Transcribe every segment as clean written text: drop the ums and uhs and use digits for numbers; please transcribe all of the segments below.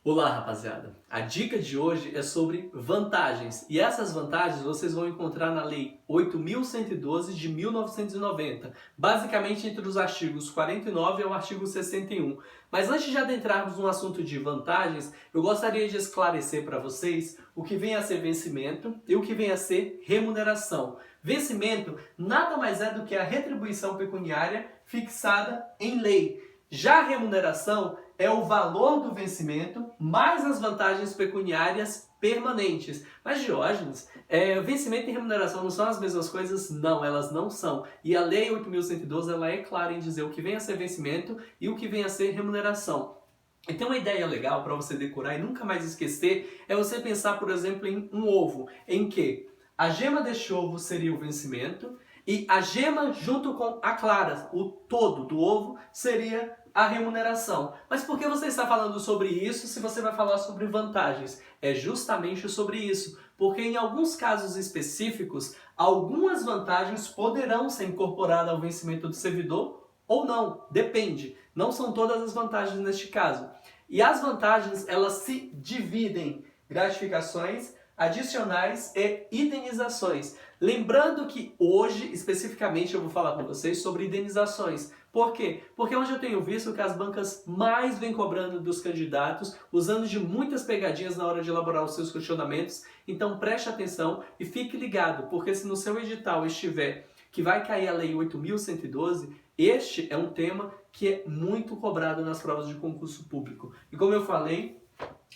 Olá, rapaziada! A dica de hoje é sobre vantagens, e essas vantagens vocês vão encontrar na Lei 8.112 de 1990, basicamente entre os artigos 49 ao artigo 61. Mas antes de adentrarmos no assunto de vantagens, eu gostaria de esclarecer para vocês o que vem a ser vencimento e o que vem a ser remuneração. Vencimento nada mais é do que a retribuição pecuniária fixada em lei. Já a remuneração é o valor do vencimento mais as vantagens pecuniárias permanentes. Mas, Diógenes, vencimento e remuneração não são as mesmas coisas? Não, elas não são. E a Lei 8.112 ela é clara em dizer o que vem a ser vencimento e o que vem a ser remuneração. Então uma ideia legal para você decorar e nunca mais esquecer é você pensar, por exemplo, em um ovo, em que a gema deste ovo seria o vencimento e a gema junto com a clara, o todo do ovo, seria a remuneração. Mas por que você está falando sobre isso se você vai falar sobre vantagens? É justamente sobre isso, porque em alguns casos específicos, algumas vantagens poderão ser incorporadas ao vencimento do servidor ou não, depende. Não são todas as vantagens neste caso. E as vantagens, elas se dividem em gratificações, adicionais e indenizações. Lembrando que hoje, especificamente, eu vou falar com vocês sobre indenizações. Por quê? Porque hoje eu tenho visto que as bancas mais vêm cobrando dos candidatos, usando de muitas pegadinhas na hora de elaborar os seus questionamentos. Então preste atenção e fique ligado, porque se no seu edital estiver que vai cair a Lei 8.112, este é um tema que é muito cobrado nas provas de concurso público. E como eu falei,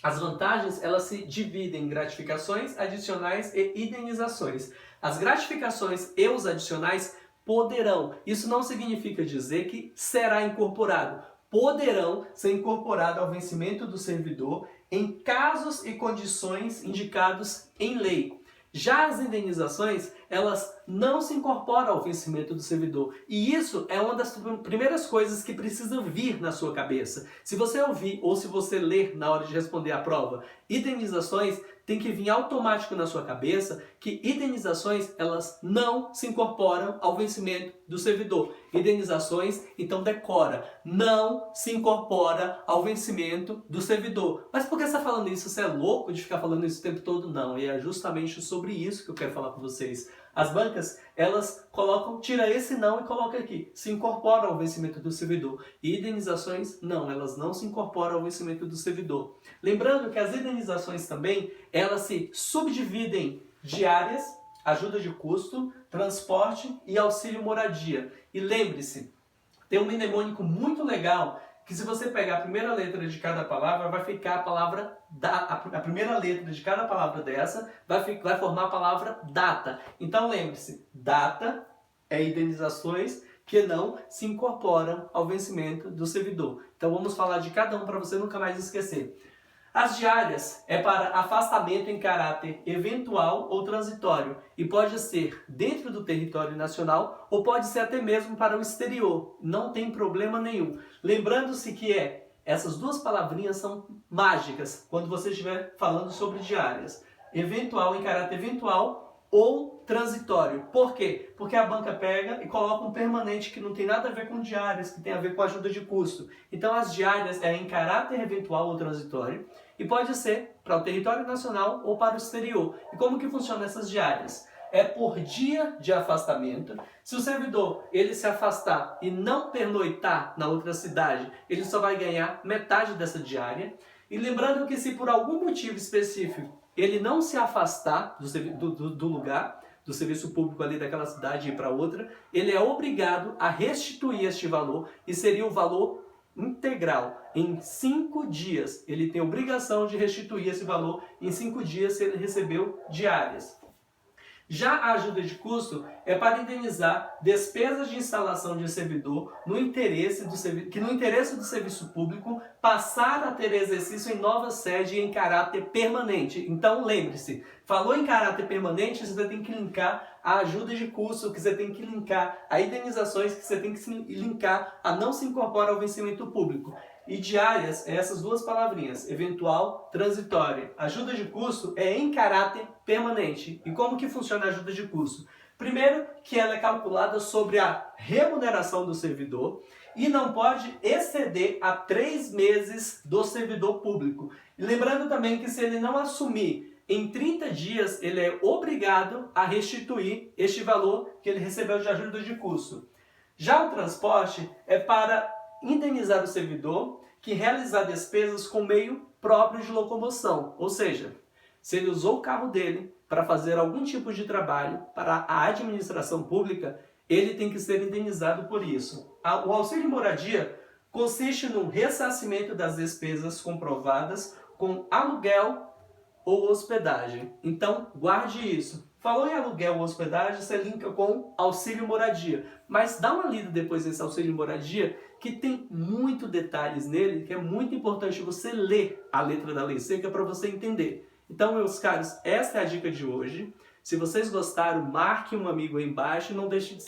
as vantagens elas se dividem em gratificações, adicionais e indenizações. As gratificações e os adicionais poderão, isso não significa dizer que será incorporado, poderão ser incorporados ao vencimento do servidor em casos e condições indicados em lei. Já as indenizações, elas não se incorporam ao vencimento do servidor. E isso é uma das primeiras coisas que precisa vir na sua cabeça. Se você ouvir ou se você ler na hora de responder a prova, indenizações, tem que vir automático na sua cabeça que indenizações, elas não se incorporam ao vencimento do servidor. Indenizações, então decora, não se incorpora ao vencimento do servidor. Mas por que você está falando isso? Você é louco de ficar falando isso o tempo todo? Não, e é justamente sobre isso que eu quero falar com vocês. As bancas, elas colocam, tira esse não e coloca aqui, se incorpora ao vencimento do servidor. E indenizações, não, elas não se incorporam ao vencimento do servidor. Lembrando que as indenizações também, elas se subdividem diárias, ajuda de custo, transporte e auxílio moradia. E lembre-se, tem um mnemônico muito legal que se você pegar a primeira letra de cada palavra, vai ficar a palavra a primeira letra de cada palavra dessa vai formar a palavra data. Então lembre-se, data é indenizações que não se incorporam ao vencimento do servidor. Então vamos falar de cada um para você nunca mais esquecer. As diárias é para afastamento em caráter eventual ou transitório e pode ser dentro do território nacional ou pode ser até mesmo para o exterior. Não tem problema nenhum. Lembrando-se que essas duas palavrinhas são mágicas quando você estiver falando sobre diárias. Eventual em caráter eventual ou transitório. Por quê? Porque a banca pega e coloca um permanente que não tem nada a ver com diárias, que tem a ver com ajuda de custo. Então as diárias é em caráter eventual ou transitório e pode ser para o território nacional ou para o exterior. E como que funcionam essas diárias? É por dia de afastamento. Se o servidor ele se afastar e não pernoitar na outra cidade, ele só vai ganhar metade dessa diária. E lembrando que se por algum motivo específico ele não se afastar do lugar, do serviço público ali daquela cidade e ir para outra, ele é obrigado a restituir este valor e seria o valor integral. Em 5 dias, ele tem obrigação de restituir esse valor em 5 dias se ele recebeu diárias. Já a ajuda de custo é para indenizar despesas de instalação de servidor no interesse do serviço público passar a ter exercício em nova sede e em caráter permanente. Então lembre-se, falou em caráter permanente, você tem que linkar a ajuda de custo, que você tem que linkar a indenizações, que você tem que linkar a não se incorporar ao vencimento público. E diárias, essas duas palavrinhas, eventual, transitória. Ajuda de custo é em caráter permanente. E como que funciona a ajuda de custo? Primeiro, que ela é calculada sobre a remuneração do servidor e não pode exceder a 3 meses do servidor público. E lembrando também que se ele não assumir em 30 dias, ele é obrigado a restituir este valor que ele recebeu de ajuda de custo. Já o transporte é para indenizar o servidor que realizar despesas com meio próprio de locomoção, ou seja, se ele usou o carro dele para fazer algum tipo de trabalho para a administração pública, ele tem que ser indenizado por isso. O auxílio moradia consiste no ressarcimento das despesas comprovadas com aluguel ou hospedagem. Então, guarde isso. Falou em aluguel ou hospedagem, você linka com auxílio moradia. Mas dá uma lida depois desse auxílio moradia, que tem muitos detalhes nele, que é muito importante você ler a letra da lei seca para você entender. Então, meus caros, essa é a dica de hoje. Se vocês gostaram, marque um amigo aí embaixo e não deixe de